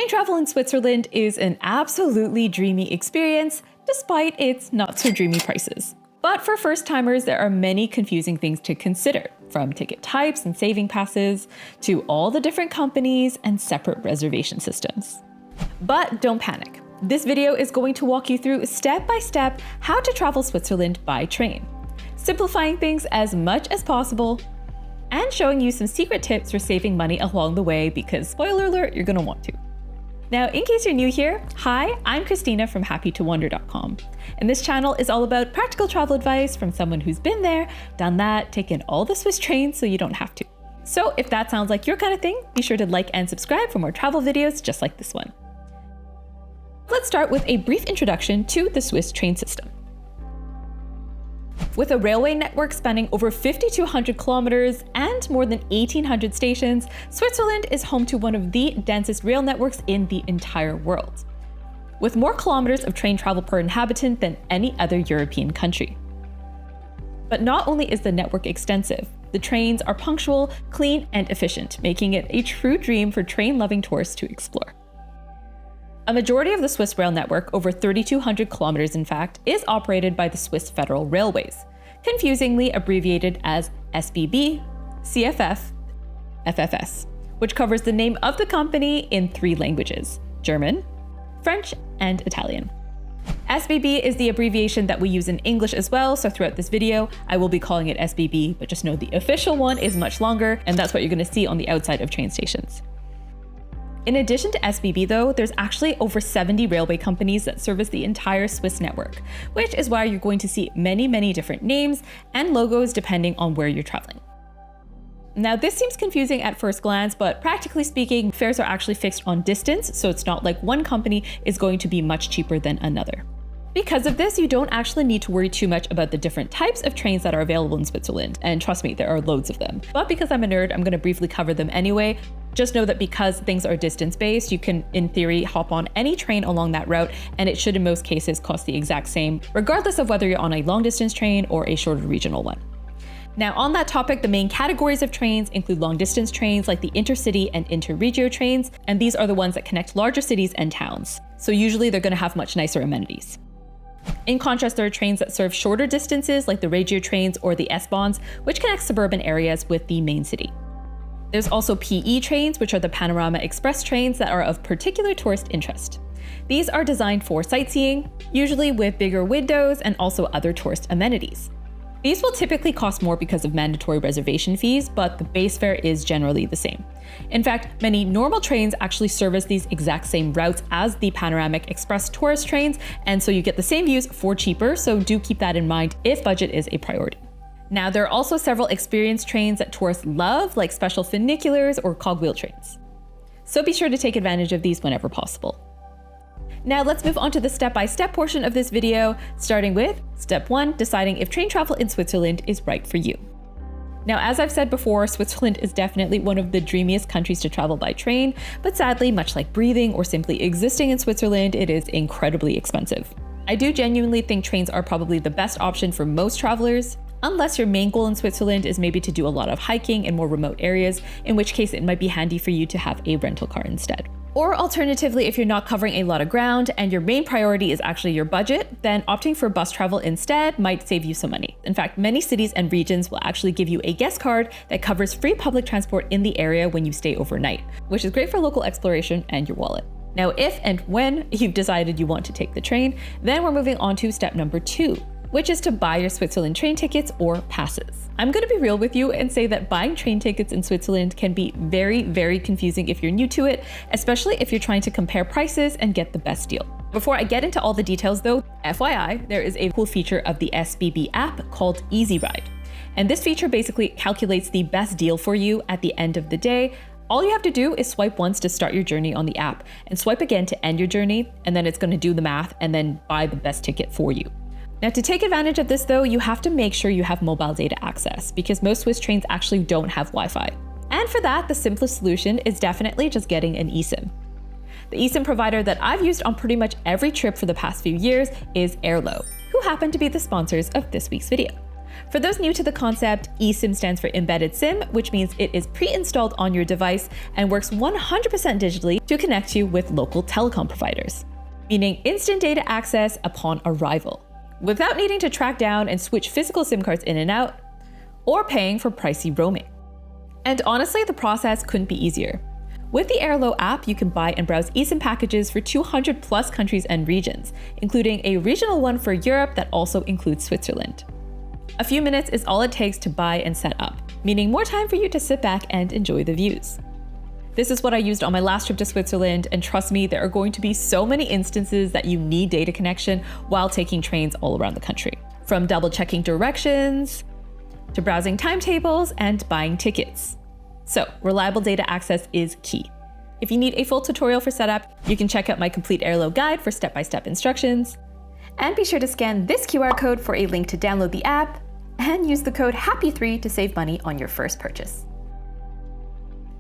Train travel in Switzerland is an absolutely dreamy experience, despite its not so dreamy prices. But for first-timers, there are many confusing things to consider, from ticket types and saving passes, to all the different companies and separate reservation systems. But don't panic. This video is going to walk you through step-by-step how to travel Switzerland by train, simplifying things as much as possible, and showing you some secret tips for saving money along the way because, spoiler alert, you're gonna want to. Now, in case you're new here, hi, I'm Christina from happytowonder.com. And this channel is all about practical travel advice from someone who's been there, done that, taken all the Swiss trains so you don't have to. So if that sounds like your kind of thing, be sure to like and subscribe for more travel videos just like this one. Let's start with a brief introduction to the Swiss train system. With a railway network spanning over 5,200 kilometers and more than 1,800 stations, Switzerland is home to one of the densest rail networks in the entire world, with more kilometers of train travel per inhabitant than any other European country. But not only is the network extensive, the trains are punctual, clean, and efficient, making it a true dream for train-loving tourists to explore. A majority of the Swiss rail network, over 3,200 kilometers in fact, is operated by the Swiss Federal Railways, confusingly abbreviated as SBB, CFF, FFS, which covers the name of the company in 3 languages: German, French, and Italian. SBB is the abbreviation that we use in English as well, so throughout this video, I will be calling it SBB, but just know the official one is much longer, and that's what you're gonna see on the outside of train stations. In addition to SBB though, there's actually over 70 railway companies that service the entire Swiss network, which is why you're going to see many different names and logos depending on where you're traveling. Now this seems confusing at first glance, but practically speaking, fares are actually fixed on distance, so it's not like one company is going to be much cheaper than another. Because of this, you don't actually need to worry too much about the different types of trains that are available in Switzerland, and trust me, there are loads of them. But because I'm a nerd, I'm gonna briefly cover them anyway. Just know that because things are distance-based, you can, in theory, hop on any train along that route, and it should in most cases cost the exact same, regardless of whether you're on a long-distance train or a shorter regional one. Now on that topic, the main categories of trains include long-distance trains like the intercity and interregio trains, and these are the ones that connect larger cities and towns. So usually they're gonna have much nicer amenities. In contrast, there are trains that serve shorter distances like the Regio trains or the S-Bahns, which connect suburban areas with the main city. There's also PE trains, which are the Panorama Express trains that are of particular tourist interest. These are designed for sightseeing, usually with bigger windows and also other tourist amenities. These will typically cost more because of mandatory reservation fees, but the base fare is generally the same. In fact, many normal trains actually service these exact same routes as the Panoramic Express tourist trains, and so you get the same views for cheaper, so do keep that in mind if budget is a priority. Now, there are also several experience trains that tourists love, like special funiculars or cogwheel trains. So be sure to take advantage of these whenever possible. Now let's move on to the step-by-step portion of this video, starting with step 1, deciding if train travel in Switzerland is right for you. Now, as I've said before, Switzerland is definitely one of the dreamiest countries to travel by train, but sadly, much like breathing or simply existing in Switzerland, it is incredibly expensive. I do genuinely think trains are probably the best option for most travelers, unless your main goal in Switzerland is maybe to do a lot of hiking in more remote areas, in which case it might be handy for you to have a rental car instead. Or alternatively, if you're not covering a lot of ground and your main priority is actually your budget, then opting for bus travel instead might save you some money. In fact, many cities and regions will actually give you a guest card that covers free public transport in the area when you stay overnight, which is great for local exploration and your wallet. Now, if and when you've decided you want to take the train, then we're moving on to step number 2, which is to buy your Switzerland train tickets or passes. I'm gonna be real with you and say that buying train tickets in Switzerland can be very confusing if you're new to it, especially if you're trying to compare prices and get the best deal. Before I get into all the details though, FYI, there is a cool feature of the SBB app called Easy Ride. And this feature basically calculates the best deal for you at the end of the day. All you have to do is swipe once to start your journey on the app and swipe again to end your journey, and then it's gonna do the math and then buy the best ticket for you. Now, to take advantage of this though, you have to make sure you have mobile data access because most Swiss trains actually don't have Wi-Fi. And for that, the simplest solution is definitely just getting an eSIM. The eSIM provider that I've used on pretty much every trip for the past few years is Airlo, who happen to be the sponsors of this week's video. For those new to the concept, eSIM stands for embedded SIM, which means it is pre-installed on your device and works 100% digitally to connect you with local telecom providers, meaning instant data access upon arrival, without needing to track down and switch physical SIM cards in and out, or paying for pricey roaming. And honestly, the process couldn't be easier. With the Airlo app, you can buy and browse eSIM packages for 200 plus countries and regions, including a regional one for Europe that also includes Switzerland. A few minutes is all it takes to buy and set up, meaning more time for you to sit back and enjoy the views. This is what I used on my last trip to Switzerland, and trust me, there are going to be so many instances that you need data connection while taking trains all around the country. From double checking directions, to browsing timetables and buying tickets. So, reliable data access is key. If you need a full tutorial for setup, you can check out my complete Airlo guide for step-by-step instructions. And be sure to scan this QR code for a link to download the app, and use the code HAPPY3 to save money on your first purchase.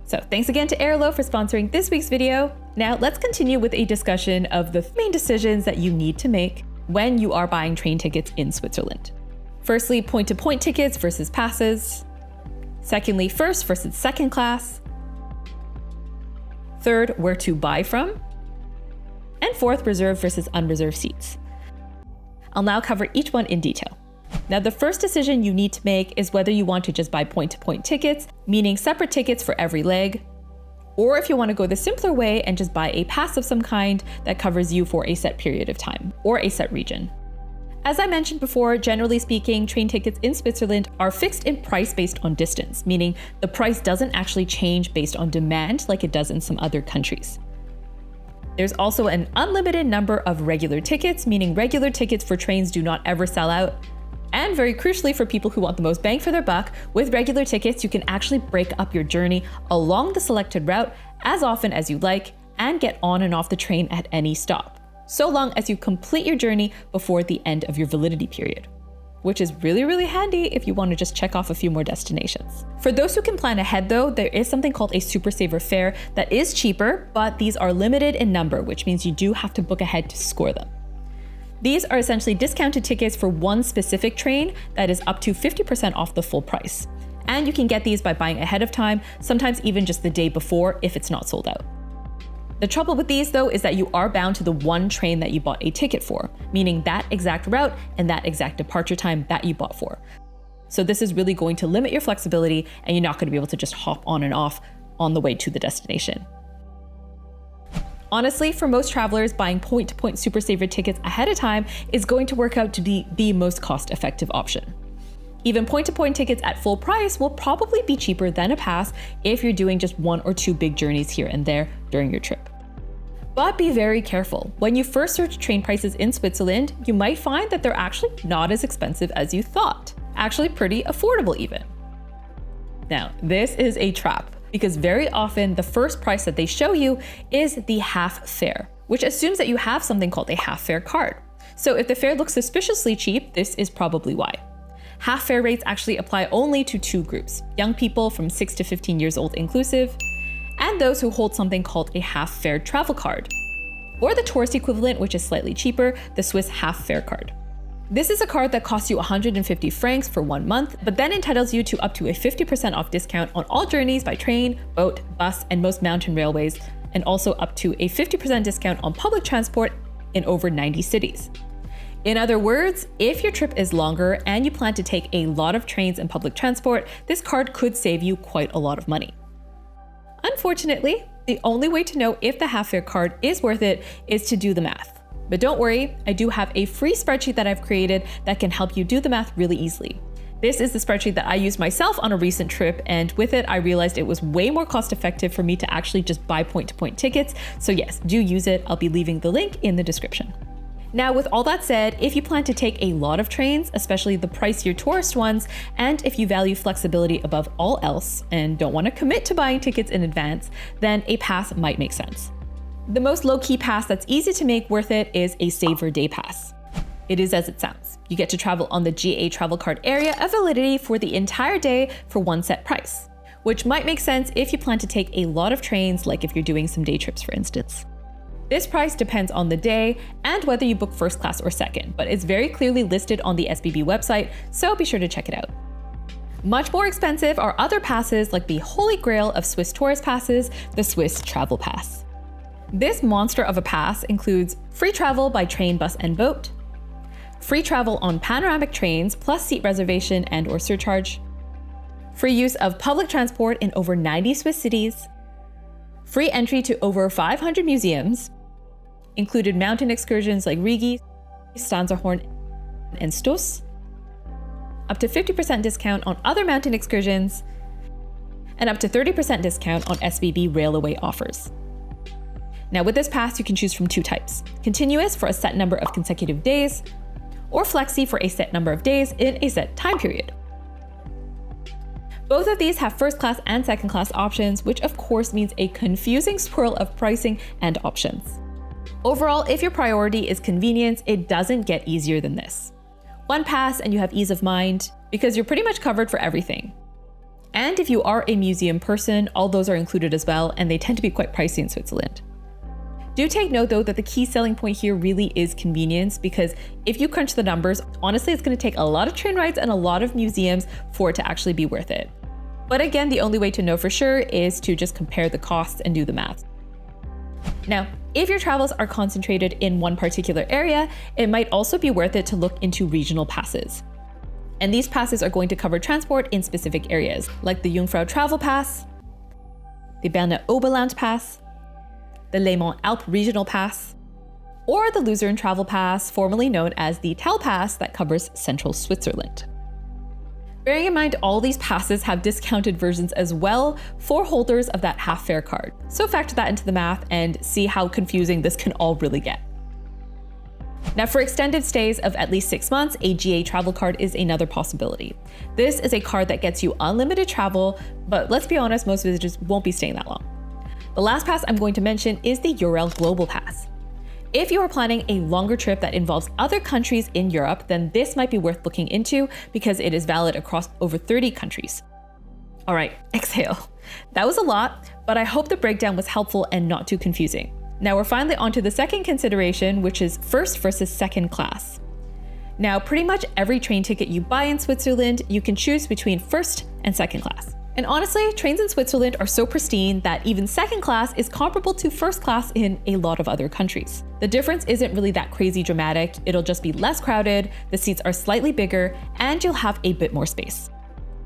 So thanks again to Airlo for sponsoring this week's video. Now let's continue with a discussion of the main decisions that you need to make when you are buying train tickets in Switzerland. Firstly, point-to-point tickets versus passes. Secondly, first versus second class. Third, where to buy from. And fourth, reserved versus unreserved seats. I'll now cover each one in detail. Now, the first decision you need to make is whether you want to just buy point-to-point tickets, meaning separate tickets for every leg, or if you want to go the simpler way and just buy a pass of some kind that covers you for a set period of time or a set region. As I mentioned before, generally speaking, train tickets in Switzerland are fixed in price based on distance, meaning the price doesn't actually change based on demand like it does in some other countries. There's also an unlimited number of regular tickets, meaning regular tickets for trains do not ever sell out. And very crucially, for people who want the most bang for their buck, with regular tickets, you can actually break up your journey along the selected route as often as you like and get on and off the train at any stop, so long as you complete your journey before the end of your validity period, which is really, really handy if you want to just check off a few more destinations. For those who can plan ahead though, there is something called a Super Saver fare that is cheaper, but these are limited in number, which means you do have to book ahead to score them. These are essentially discounted tickets for one specific train that is up to 50% off the full price. And you can get these by buying ahead of time, sometimes even just the day before if it's not sold out. The trouble with these though is that you are bound to the one train that you bought a ticket for, meaning that exact route and that exact departure time that you bought for. So this is really going to limit your flexibility and you're not going to be able to just hop on and off on the way to the destination. Honestly, for most travelers, buying point-to-point Super Saver tickets ahead of time is going to work out to be the most cost-effective option. Even point-to-point tickets at full price will probably be cheaper than a pass if you're doing just one or two big journeys here and there during your trip. But be very careful. When you first search train prices in Switzerland, you might find that they're actually not as expensive as you thought. Actually pretty affordable even. Now, this is a trap, because very often the first price that they show you is the half fare, which assumes that you have something called a half fare card. So if the fare looks suspiciously cheap, this is probably why. Half fare rates actually apply only to two groups: young people from 6 to 15 years old inclusive, and those who hold something called a half fare travel card, or the tourist equivalent, which is slightly cheaper, the Swiss half fare card. This is a card that costs you 150 francs for 1 month, but then entitles you to up to a 50% off discount on all journeys by train, boat, bus, and most mountain railways, and also up to a 50% discount on public transport in over 90 cities. In other words, if your trip is longer and you plan to take a lot of trains and public transport, this card could save you quite a lot of money. Unfortunately, the only way to know if the half fare card is worth it is to do the math. But don't worry, I do have a free spreadsheet that I've created that can help you do the math really easily. This is the spreadsheet that I used myself on a recent trip, and with it, I realized it was way more cost effective for me to actually just buy point-to-point tickets. So yes, do use it. I'll be leaving the link in the description. Now, with all that said, if you plan to take a lot of trains, especially the pricier tourist ones, and if you value flexibility above all else and don't want to commit to buying tickets in advance, then a pass might make sense. The most low-key pass that's easy to make worth it is a Saver Day Pass. It is as it sounds. You get to travel on the GA travel card area of validity for the entire day for one set price, which might make sense if you plan to take a lot of trains, like if you're doing some day trips, for instance. This price depends on the day and whether you book first class or second, but it's very clearly listed on the SBB website, so be sure to check it out. Much more expensive are other passes like the holy grail of Swiss tourist passes, the Swiss Travel Pass. This monster of a pass includes free travel by train, bus, and boat, free travel on panoramic trains plus seat reservation and/or surcharge, free use of public transport in over 90 Swiss cities, free entry to over 500 museums, included mountain excursions like Rigi, Stanzerhorn, and Stoss, up to 50% discount on other mountain excursions, and up to 30% discount on SBB railway offers. Now with this pass, you can choose from two types: continuous for a set number of consecutive days, or flexi for a set number of days in a set time period. Both of these have first class and second class options, which of course means a confusing swirl of pricing and options. Overall, if your priority is convenience, it doesn't get easier than this. One pass and you have ease of mind because you're pretty much covered for everything. And if you are a museum person, all those are included as well, and they tend to be quite pricey in Switzerland. Do take note though that the key selling point here really is convenience, because if you crunch the numbers, honestly, it's going to take a lot of train rides and a lot of museums for it to actually be worth it. But again, the only way to know for sure is to just compare the costs and do the math. Now, if your travels are concentrated in one particular area, it might also be worth it to look into regional passes. And these passes are going to cover transport in specific areas, like the Jungfrau Travel Pass, the Berner Oberland Pass, the Le Mans Alpes Regional Pass, or the Luzern Travel Pass, formerly known as the Tell Pass, that covers central Switzerland. Bearing in mind, all these passes have discounted versions as well for holders of that half-fare card. So factor that into the math and see how confusing this can all really get. Now, for extended stays of at least 6 months, a GA travel card is another possibility. This is a card that gets you unlimited travel, but let's be honest, most visitors won't be staying that long. The last pass I'm going to mention is the Eurail Global Pass. If you are planning a longer trip that involves other countries in Europe, then this might be worth looking into because it is valid across over 30 countries. All right, exhale. That was a lot, but I hope the breakdown was helpful and not too confusing. Now we're finally on to the second consideration, which is first versus second class. Now, pretty much every train ticket you buy in Switzerland, you can choose between first and second class. And honestly, trains in Switzerland are so pristine that even second class is comparable to first class in a lot of other countries. The difference isn't really that crazy dramatic, it'll just be less crowded, the seats are slightly bigger, and you'll have a bit more space.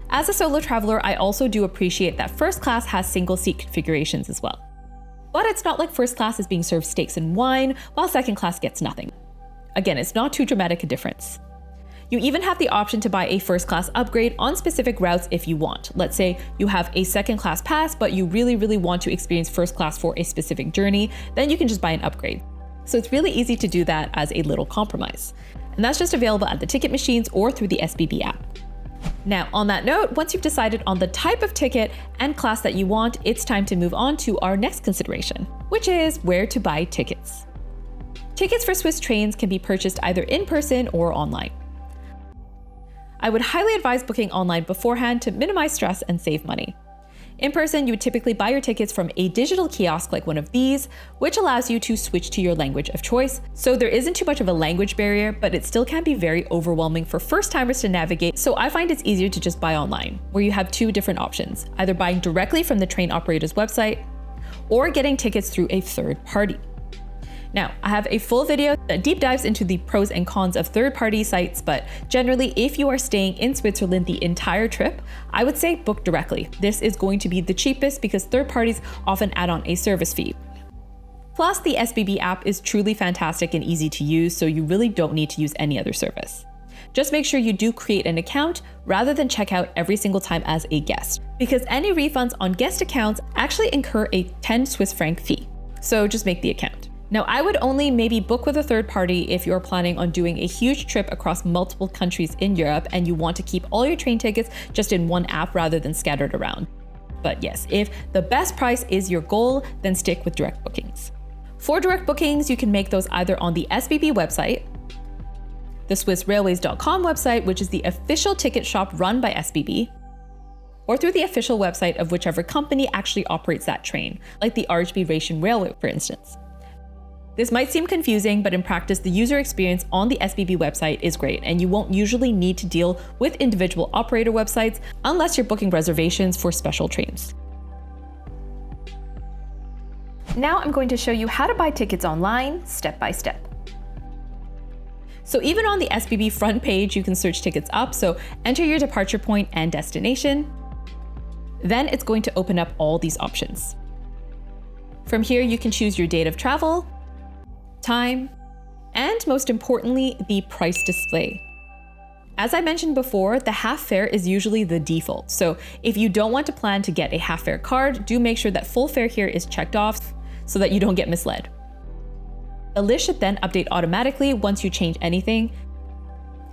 As a solo traveler, I also do appreciate that first class has single seat configurations as well. But it's not like first class is being served steaks and wine, while second class gets nothing. Again, it's not too dramatic a difference. You even have the option to buy a first class upgrade on specific routes if you want. Let's say you have a second class pass, but you really want to experience first class for a specific journey, then you can just buy an upgrade. So it's really easy to do that as a little compromise. And that's just available at the ticket machines or through the SBB app. Now, on that note, once you've decided on the type of ticket and class that you want, it's time to move on to our next consideration, which is where to buy tickets. Tickets for Swiss trains can be purchased either in person or online. I would highly advise booking online beforehand to minimize stress and save money. In person, you would typically buy your tickets from a digital kiosk like one of these, which allows you to switch to your language of choice. So there isn't too much of a language barrier, but it still can be very overwhelming for first-timers to navigate. So I find it's easier to just buy online, where you have two different options, either buying directly from the train operator's website or getting tickets through a third party. Now, I have a full video that deep dives into the pros and cons of third-party sites, but generally, if you are staying in Switzerland the entire trip, I would say book directly. This is going to be the cheapest because third parties often add on a service fee. Plus, the SBB app is truly fantastic and easy to use, so you really don't need to use any other service. Just make sure you do create an account rather than check out every single time as a guest, because any refunds on guest accounts actually incur a 10 Swiss franc fee. So just make the account. Now, I would only maybe book with a third party if you're planning on doing a huge trip across multiple countries in Europe and you want to keep all your train tickets just in one app rather than scattered around. But yes, if the best price is your goal, then stick with direct bookings. For direct bookings, you can make those either on the SBB website, the SwissRailways.com website, which is the official ticket shop run by SBB, or through the official website of whichever company actually operates that train, like the RHB Ration Railway, for instance. This might seem confusing, but in practice, the user experience on the SBB website is great, and you won't usually need to deal with individual operator websites unless you're booking reservations for special trains. Now I'm going to show you how to buy tickets online, step by step. So even on the SBB front page, you can search tickets up, so enter your departure point and destination. Then it's going to open up all these options. From here, you can choose your date of travel, time, and most importantly, the price display. As I mentioned before, the half fare is usually the default. So if you don't want to plan to get a half fare card, do make sure that full fare here is checked off so that you don't get misled. The list should then update automatically once you change anything.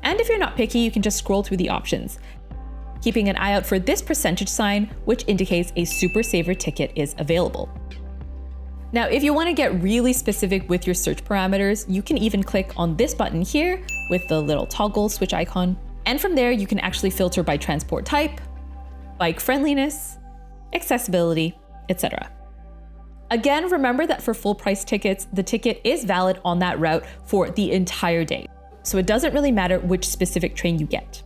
And if you're not picky, you can just scroll through the options, keeping an eye out for this percentage sign, which indicates a Super Saver ticket is available. Now, if you want to get really specific with your search parameters, you can even click on this button here with the little toggle switch icon. And from there, you can actually filter by transport type, bike friendliness, accessibility, etc. Again, remember that for full price tickets, the ticket is valid on that route for the entire day. So it doesn't really matter which specific train you get.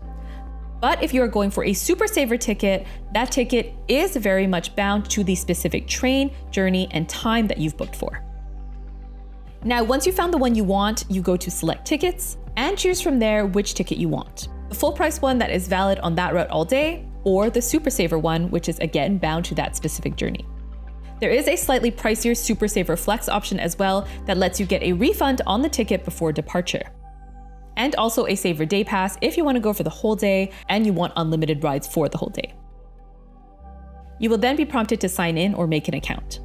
But if you are going for a Super Saver ticket, that ticket is very much bound to the specific train, journey, and time that you've booked for. Now, once you found the one you want, you go to select tickets and choose from there which ticket you want. The full price one that is valid on that route all day, or the Super Saver one, which is again bound to that specific journey. There is a slightly pricier Super Saver Flex option as well that lets you get a refund on the ticket before departure. And also a Saver Day Pass if you want to go for the whole day and you want unlimited rides for the whole day. You will then be prompted to sign in or make an account.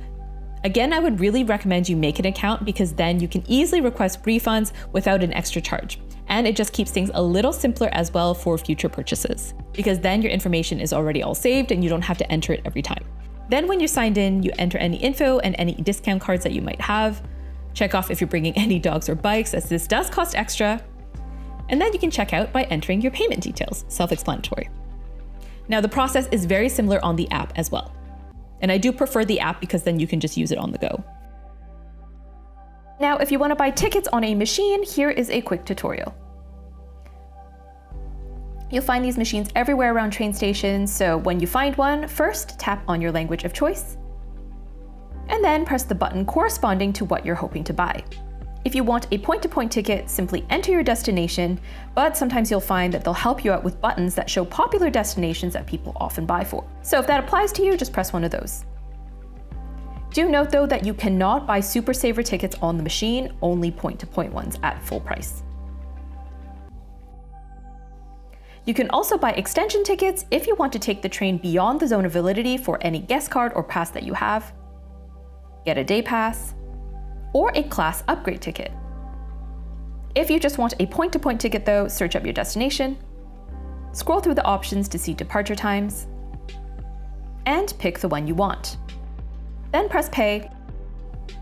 Again, I would really recommend you make an account because then you can easily request refunds without an extra charge. And it just keeps things a little simpler as well for future purchases, because then your information is already all saved and you don't have to enter it every time. Then when you're signed in, you enter any info and any discount cards that you might have. Check off if you're bringing any dogs or bikes, as this does cost extra. And then you can check out by entering your payment details, self-explanatory. Now, the process is very similar on the app as well. And I do prefer the app because then you can just use it on the go. Now, if you want to buy tickets on a machine, here is a quick tutorial. You'll find these machines everywhere around train stations, so when you find one, first tap on your language of choice, and then press the button corresponding to what you're hoping to buy. If you want a point-to-point ticket, simply enter your destination, but sometimes you'll find that they'll help you out with buttons that show popular destinations that people often buy for. So if that applies to you, just press one of those. Do note though that you cannot buy Super Saver tickets on the machine, only point-to-point ones at full price. You can also buy extension tickets if you want to take the train beyond the zone of validity for any guest card or pass that you have, get a day pass, or a class upgrade ticket. If you just want a point-to-point ticket though, search up your destination, scroll through the options to see departure times, and pick the one you want. Then press pay,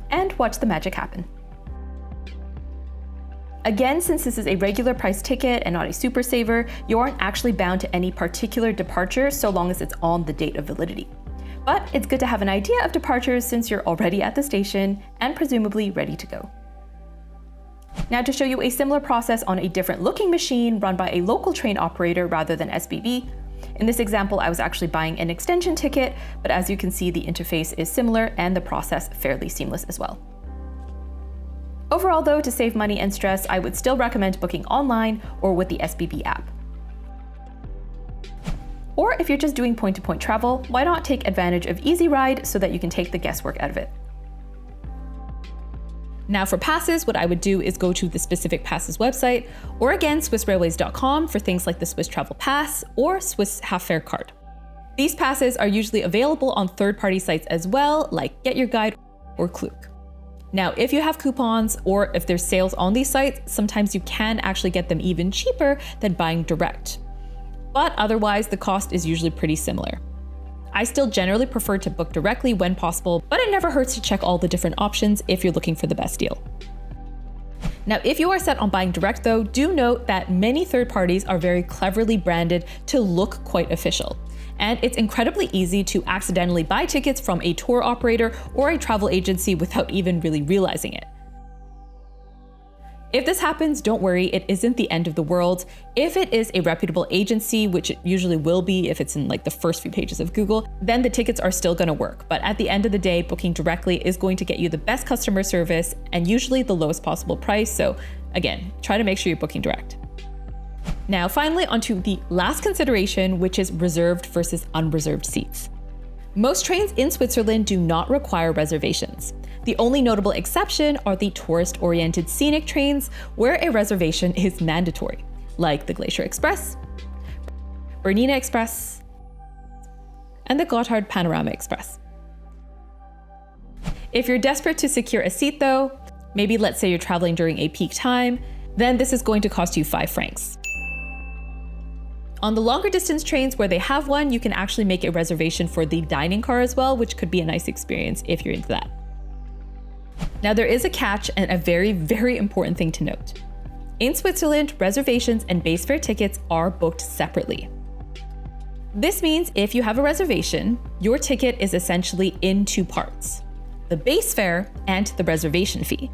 and watch the magic happen. Again, since this is a regular price ticket and not a Super Saver, you aren't actually bound to any particular departure so long as it's on the date of validity. But it's good to have an idea of departures since you're already at the station and presumably ready to go. Now, to show you a similar process on a different looking machine run by a local train operator rather than SBB. In this example, I was actually buying an extension ticket, but as you can see, the interface is similar and the process fairly seamless as well. Overall though, to save money and stress, I would still recommend booking online or with the SBB app. Or if you're just doing point-to-point travel, why not take advantage of Easy Ride so that you can take the guesswork out of it? Now for passes, what I would do is go to the specific passes website, or again, SwissRailways.com for things like the Swiss Travel Pass or Swiss Half Fare Card. These passes are usually available on third-party sites as well, like Get Your Guide or Klook. Now, if you have coupons or if there's sales on these sites, sometimes you can actually get them even cheaper than buying direct. But otherwise, the cost is usually pretty similar. I still generally prefer to book directly when possible, but it never hurts to check all the different options if you're looking for the best deal. Now, if you are set on buying direct though, do note that many third parties are very cleverly branded to look quite official. And it's incredibly easy to accidentally buy tickets from a tour operator or a travel agency without even really realizing it. If this happens, don't worry, it isn't the end of the world. If it is a reputable agency, which it usually will be if it's in like the first few pages of Google, then the tickets are still gonna work. But at the end of the day, booking directly is going to get you the best customer service and usually the lowest possible price. So again, try to make sure you're booking direct. Now, finally, onto the last consideration, which is reserved versus unreserved seats. Most trains in Switzerland do not require reservations. The only notable exception are the tourist-oriented scenic trains where a reservation is mandatory, like the Glacier Express, Bernina Express, and the Gotthard Panorama Express. If you're desperate to secure a seat though, maybe let's say you're traveling during a peak time, then this is going to cost you 5 francs. On the longer distance trains where they have one, you can actually make a reservation for the dining car as well, which could be a nice experience if you're into that. Now there is a catch and a very, very important thing to note. In Switzerland, reservations and base fare tickets are booked separately. This means if you have a reservation, your ticket is essentially in 2 parts, the base fare and the reservation fee.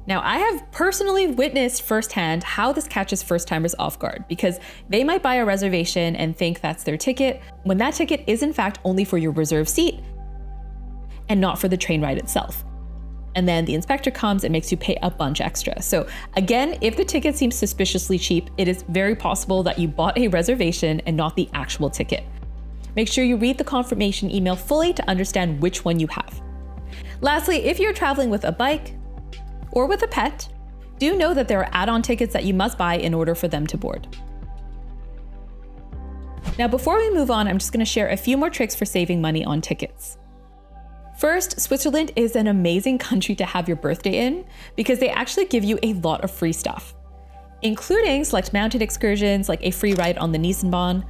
Now, I have personally witnessed firsthand how this catches first-timers off guard because they might buy a reservation and think that's their ticket, when that ticket is in fact only for your reserved seat and not for the train ride itself. And then the inspector comes and makes you pay a bunch extra. So again, if the ticket seems suspiciously cheap, it is very possible that you bought a reservation and not the actual ticket. Make sure you read the confirmation email fully to understand which one you have. Lastly, if you're traveling with a bike, or with a pet, do know that there are add-on tickets that you must buy in order for them to board. Now, before we move on, I'm just gonna share a few more tricks for saving money on tickets. First, Switzerland is an amazing country to have your birthday in because they actually give you a lot of free stuff, including select mountain excursions like a free ride on the Disembark,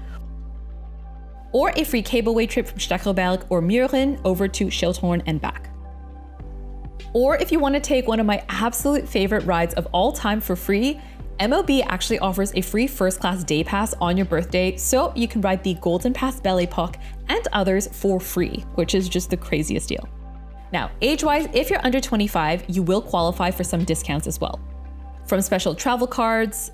or a free cableway trip from Stachelberg or Mürren over to Schildhorn and back. Or if you want to take one of my absolute favorite rides of all time for free, MOB actually offers a free first-class day pass on your birthday, so you can ride the Golden Pass Belle Époque and others for free, which is just the craziest deal. Now, age-wise, if you're under 25, you will qualify for some discounts as well. From special travel cards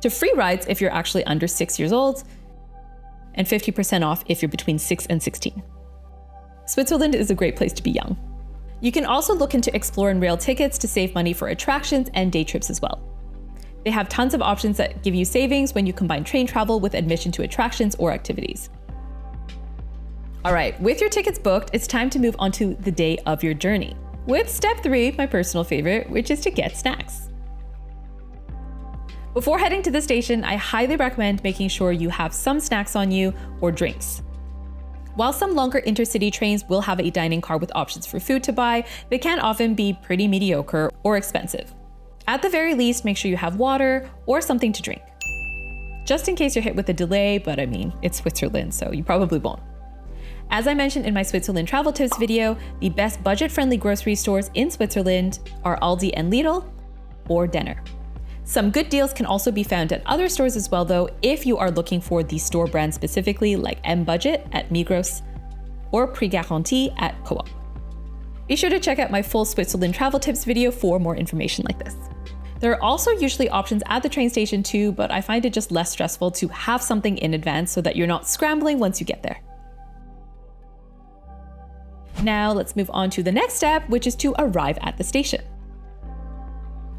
to free rides if you're actually under 6 years old, and 50% off if you're between 6 and 16. Switzerland is a great place to be young. You can also look into Explore and Rail tickets to save money for attractions and day trips as well. They have tons of options that give you savings when you combine train travel with admission to attractions or activities. All right, with your tickets booked, it's time to move on to the day of your journey. With step 3, my personal favorite, which is to get snacks. Before heading to the station, I highly recommend making sure you have some snacks on you or drinks. While some longer intercity trains will have a dining car with options for food to buy, they can often be pretty mediocre or expensive. At the very least, make sure you have water or something to drink. Just in case you're hit with a delay, but I mean, it's Switzerland, so you probably won't. As I mentioned in my Switzerland travel tips video, the best budget-friendly grocery stores in Switzerland are Aldi and Lidl or Denner. Some good deals can also be found at other stores as well though, if you are looking for the store brand specifically, like M-Budget at Migros or Prix Garanti at Co-op. Be sure to check out my full Switzerland travel tips video for more information like this. There are also usually options at the train station too, but I find it just less stressful to have something in advance so that you're not scrambling once you get there. Now let's move on to the next step, which is to arrive at the station.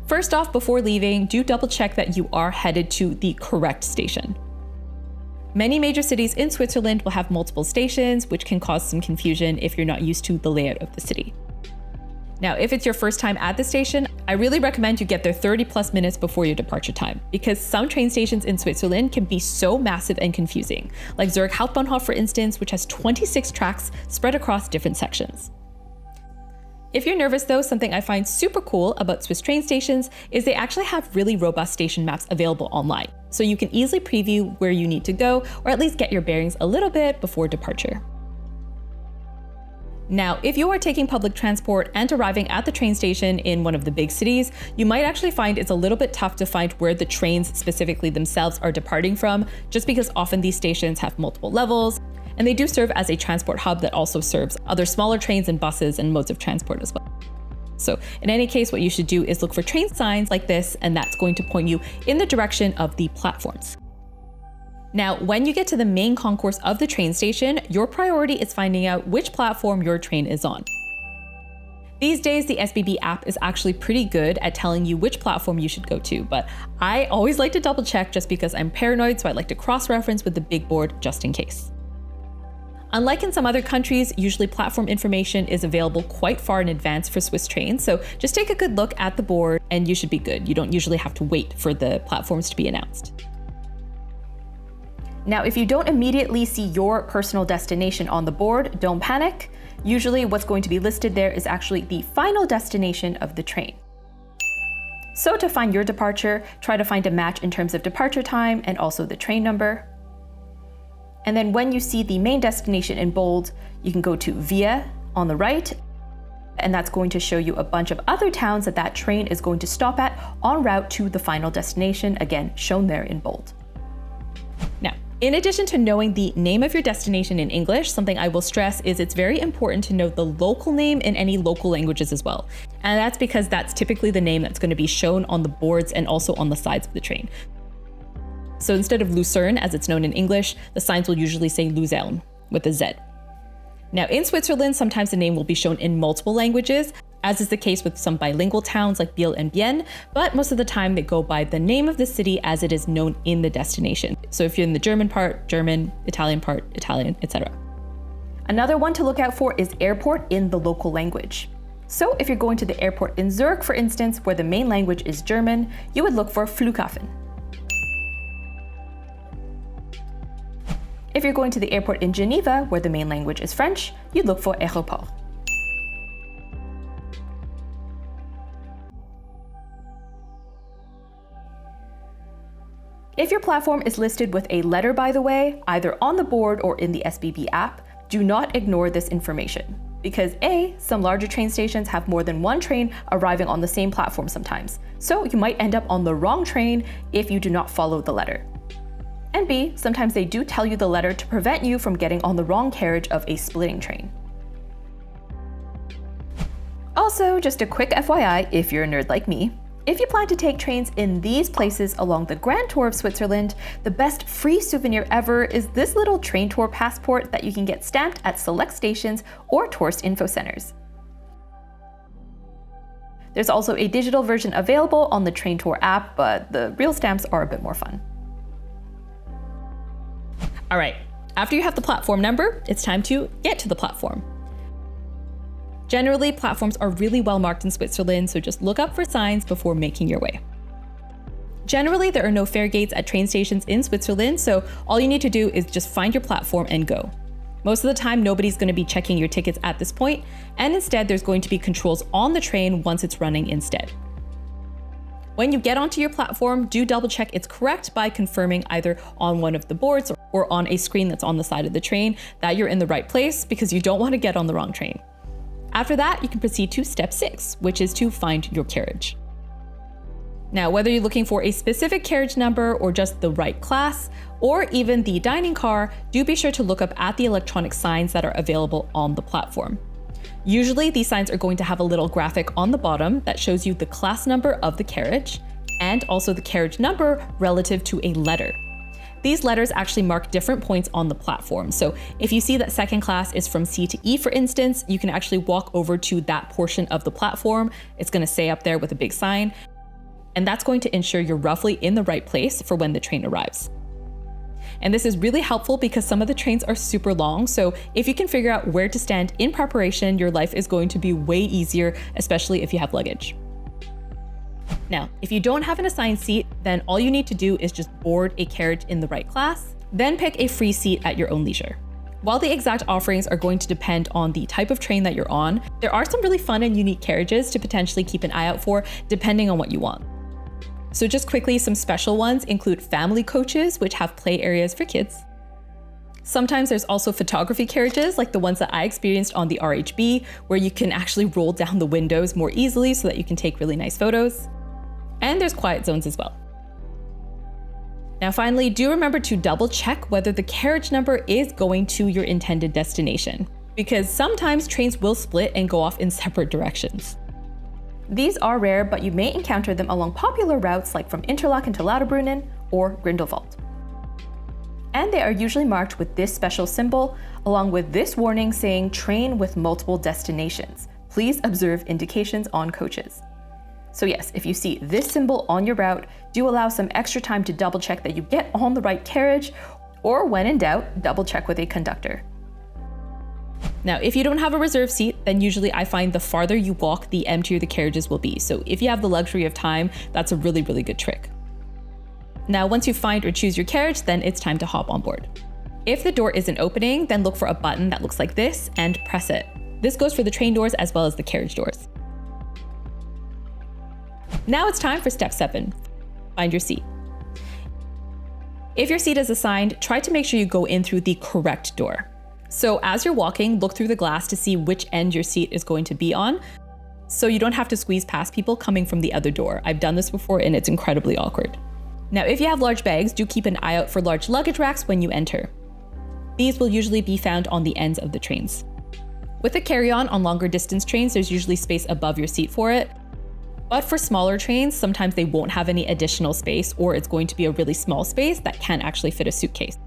First off, before leaving, do double check that you are headed to the correct station. Many major cities in Switzerland will have multiple stations, which can cause some confusion if you're not used to the layout of the city. Now, if it's your first time at the station, I really recommend you get there 30+ minutes before your departure time, because some train stations in Switzerland can be so massive and confusing, like Zurich Hauptbahnhof, for instance, which has 26 tracks spread across different sections. If you're nervous though, something I find super cool about Swiss train stations is they actually have really robust station maps available online, so you can easily preview where you need to go, or at least get your bearings a little bit before departure. Now, if you are taking public transport and arriving at the train station in one of the big cities, you might actually find it's a little bit tough to find where the trains specifically themselves are departing from, just because often these stations have multiple levels, and they do serve as a transport hub that also serves other smaller trains and buses and modes of transport as well. So in any case, what you should do is look for train signs like this, and that's going to point you in the direction of the platforms. Now, when you get to the main concourse of the train station, your priority is finding out which platform your train is on. These days, the SBB app is actually pretty good at telling you which platform you should go to, but I always like to double check just because I'm paranoid, so I like to cross-reference with the big board just in case. Unlike in some other countries, usually platform information is available quite far in advance for Swiss trains, so just take a good look at the board and you should be good. You don't usually have to wait for the platforms to be announced. Now, if you don't immediately see your personal destination on the board, don't panic. Usually what's going to be listed there is actually the final destination of the train. So to find your departure, try to find a match in terms of departure time and also the train number. And then when you see the main destination in bold, you can go to Via on the right, and that's going to show you a bunch of other towns that train is going to stop at en route to the final destination, again, shown there in bold. Now, in addition to knowing the name of your destination in English, something I will stress is it's very important to know the local name in any local languages as well. And that's because that's typically the name that's going to be shown on the boards and also on the sides of the train. So instead of Lucerne, as it's known in English, the signs will usually say Luzern with a Z. Now in Switzerland, sometimes the name will be shown in multiple languages, as is the case with some bilingual towns like Biel and Bienne, but most of the time they go by the name of the city as it is known in the destination. So if you're in the German part, German, Italian part, Italian, etc. Another one to look out for is airport in the local language. So if you're going to the airport in Zurich, for instance, where the main language is German, you would look for Flughafen. If you're going to the airport in Geneva, where the main language is French, you'd look for Aéroport. If your platform is listed with a letter, by the way, either on the board or in the SBB app, do not ignore this information. Because A, some larger train stations have more than one train arriving on the same platform sometimes, so you might end up on the wrong train if you do not follow the letter. And B, sometimes they do tell you the letter to prevent you from getting on the wrong carriage of a splitting train. Also, just a quick FYI, if you're a nerd like me, if you plan to take trains in these places along the Grand Tour of Switzerland, the best free souvenir ever is this little train tour passport that you can get stamped at select stations or tourist info centers. There's also a digital version available on the Train Tour app, but the real stamps are a bit more fun. All right, after you have the platform number, it's time to get to the platform. Generally, platforms are really well marked in Switzerland, so just look up for signs before making your way. Generally, there are no fare gates at train stations in Switzerland, so all you need to do is just find your platform and go. Most of the time, nobody's going to be checking your tickets at this point, and instead there's going to be controls on the train once it's running instead. When you get onto your platform, do double check it's correct by confirming either on one of the boards or on a screen that's on the side of the train that you're in the right place, because you don't want to get on the wrong train. After that, you can proceed to step 6, which is to find your carriage. Now, whether you're looking for a specific carriage number or just the right class, or even the dining car, do be sure to look up at the electronic signs that are available on the platform. Usually, these signs are going to have a little graphic on the bottom that shows you the class number of the carriage and also the carriage number relative to a letter. These letters actually mark different points on the platform. So if you see that second class is from C to E, for instance, you can actually walk over to that portion of the platform. It's going to say up there with a big sign, and that's going to ensure you're roughly in the right place for when the train arrives. And this is really helpful because some of the trains are super long, so if you can figure out where to stand in preparation, your life is going to be way easier, especially if you have luggage. Now, if you don't have an assigned seat, then all you need to do is just board a carriage in the right class, then pick a free seat at your own leisure. While the exact offerings are going to depend on the type of train that you're on, there are some really fun and unique carriages to potentially keep an eye out for, depending on what you want. So just quickly, some special ones include family coaches, which have play areas for kids. Sometimes there's also photography carriages, like the ones that I experienced on the RHB, where you can actually roll down the windows more easily so that you can take really nice photos. And there's quiet zones as well. Now finally, do remember to double check whether the carriage number is going to your intended destination, because sometimes trains will split and go off in separate directions. These are rare, but you may encounter them along popular routes like from Interlaken to Lauterbrunnen or Grindelwald. And they are usually marked with this special symbol, along with this warning saying train with multiple destinations. Please observe indications on coaches. So yes, if you see this symbol on your route, do allow some extra time to double check that you get on the right carriage, or when in doubt, double check with a conductor. Now, if you don't have a reserved seat, then usually I find the farther you walk, the emptier the carriages will be. So if you have the luxury of time, that's a really, really good trick. Now, once you find or choose your carriage, then it's time to hop on board. If the door isn't opening, then look for a button that looks like this and press it. This goes for the train doors as well as the carriage doors. Now it's time for step 7, find your seat. If your seat is assigned, try to make sure you go in through the correct door. So as you're walking, look through the glass to see which end your seat is going to be on, so you don't have to squeeze past people coming from the other door. I've done this before and it's incredibly awkward. Now, if you have large bags, do keep an eye out for large luggage racks when you enter. These will usually be found on the ends of the trains. With a carry-on on longer distance trains, there's usually space above your seat for it. But for smaller trains, sometimes they won't have any additional space, or it's going to be a really small space that can't actually fit a suitcase.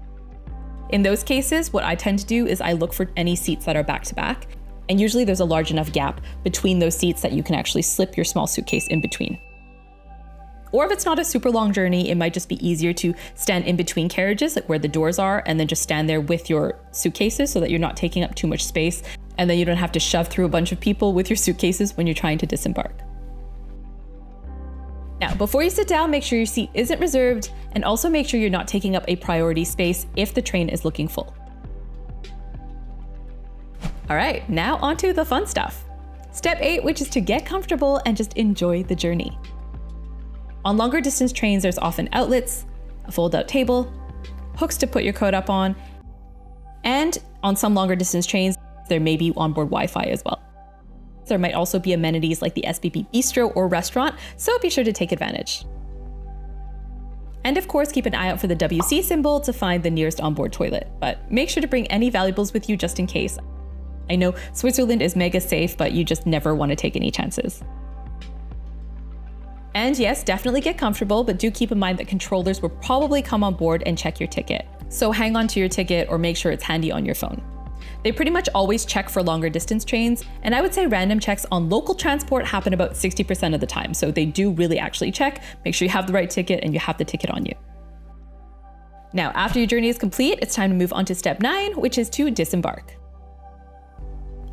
In those cases, what I tend to do is I look for any seats that are back to back, and usually there's a large enough gap between those seats that you can actually slip your small suitcase in between. Or if it's not a super long journey, it might just be easier to stand in between carriages, like where the doors are, and then just stand there with your suitcases so that you're not taking up too much space, and then you don't have to shove through a bunch of people with your suitcases when you're trying to disembark. Now, before you sit down, make sure your seat isn't reserved, and also make sure you're not taking up a priority space if the train is looking full. All right, now onto the fun stuff. Step 8, which is to get comfortable and just enjoy the journey. On longer distance trains, there's often outlets, a fold-out table, hooks to put your coat up on, and on some longer distance trains, there may be onboard Wi-Fi as well. There might also be amenities like the SBB Bistro or restaurant, so be sure to take advantage. And of course, keep an eye out for the WC symbol to find the nearest onboard toilet, but make sure to bring any valuables with you just in case. I know Switzerland is mega safe, but you just never want to take any chances. And yes, definitely get comfortable, but do keep in mind that controllers will probably come on board and check your ticket. So hang on to your ticket or make sure it's handy on your phone. They pretty much always check for longer distance trains, and I would say random checks on local transport happen about 60% of the time. So they do really actually check, make sure you have the right ticket and you have the ticket on you. Now, after your journey is complete, it's time to move on to step 9, which is to disembark.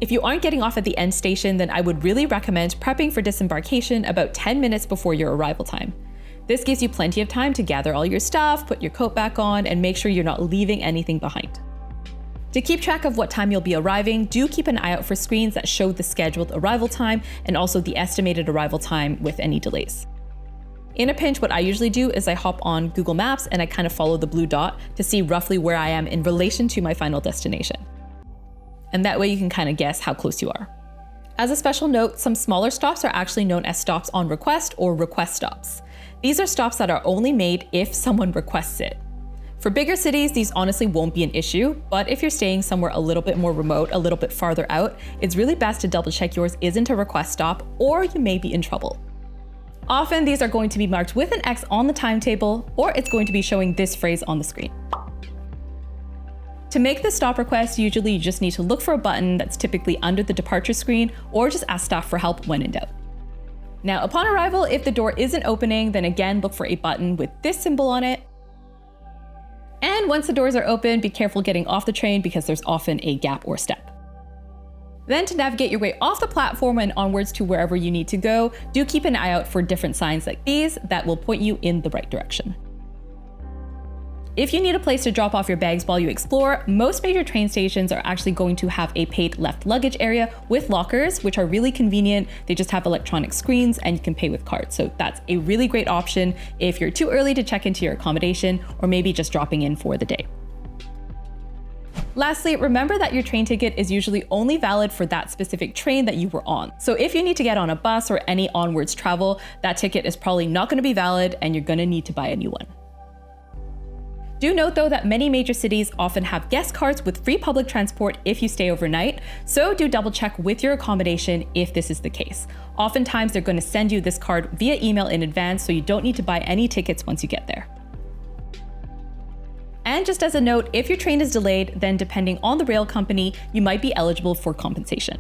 If you aren't getting off at the end station, then I would really recommend prepping for disembarkation about 10 minutes before your arrival time. This gives you plenty of time to gather all your stuff, put your coat back on, and make sure you're not leaving anything behind. To keep track of what time you'll be arriving, do keep an eye out for screens that show the scheduled arrival time and also the estimated arrival time with any delays. In a pinch, what I usually do is I hop on Google Maps and I kind of follow the blue dot to see roughly where I am in relation to my final destination. And that way you can kind of guess how close you are. As a special note, some smaller stops are actually known as stops on request or request stops. These are stops that are only made if someone requests it. For bigger cities, these honestly won't be an issue, but if you're staying somewhere a little bit more remote, a little bit farther out, it's really best to double check yours isn't a request stop or you may be in trouble. Often these are going to be marked with an X on the timetable, or it's going to be showing this phrase on the screen. To make the stop request, usually you just need to look for a button that's typically under the departure screen, or just ask staff for help when in doubt. Now, upon arrival, if the door isn't opening, then again, look for a button with this symbol on it. And once the doors are open, be careful getting off the train because there's often a gap or step. Then to navigate your way off the platform and onwards to wherever you need to go, do keep an eye out for different signs like these that will point you in the right direction. If you need a place to drop off your bags while you explore, most major train stations are actually going to have a paid left luggage area with lockers, which are really convenient. They just have electronic screens and you can pay with cards. So that's a really great option if you're too early to check into your accommodation or maybe just dropping in for the day. Lastly, remember that your train ticket is usually only valid for that specific train that you were on. So if you need to get on a bus or any onwards travel, that ticket is probably not going to be valid and you're going to need to buy a new one. Do note though that many major cities often have guest cards with free public transport if you stay overnight, so do double check with your accommodation if this is the case. Oftentimes they're going to send you this card via email in advance, so you don't need to buy any tickets once you get there. And just as a note, if your train is delayed, then depending on the rail company, you might be eligible for compensation.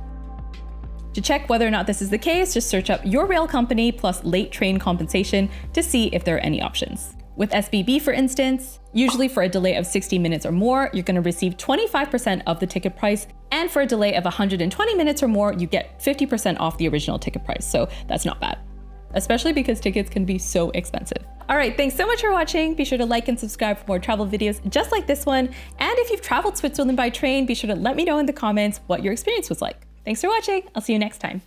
To check whether or not this is the case, just search up your rail company plus late train compensation to see if there are any options. With SBB, for instance, usually for a delay of 60 minutes or more, you're going to receive 25% of the ticket price, and for a delay of 120 minutes or more, you get 50% off the original ticket price, so that's not bad, especially because tickets can be so expensive. All right, thanks so much for watching. Be sure to like and subscribe for more travel videos just like this one, and if you've traveled Switzerland by train, be sure to let me know in the comments what your experience was like. Thanks for watching. I'll see you next time.